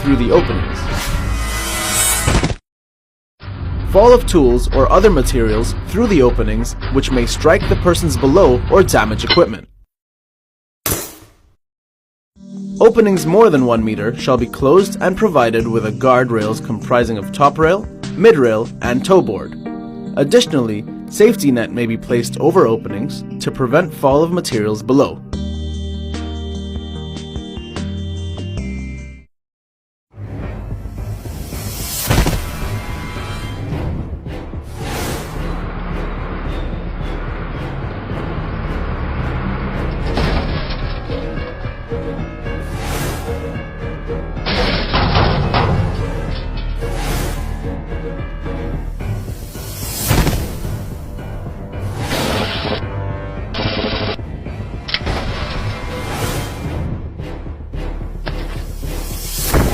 through the openings. Fall of tools or other materials through the openings, which may strike the persons below or damage equipment. Openings more than 1 meter shall be closed and provided with a guardrails comprising of top rail, mid rail, and toe board. Additionally, safety net may be placed over openings to prevent fall of materials below.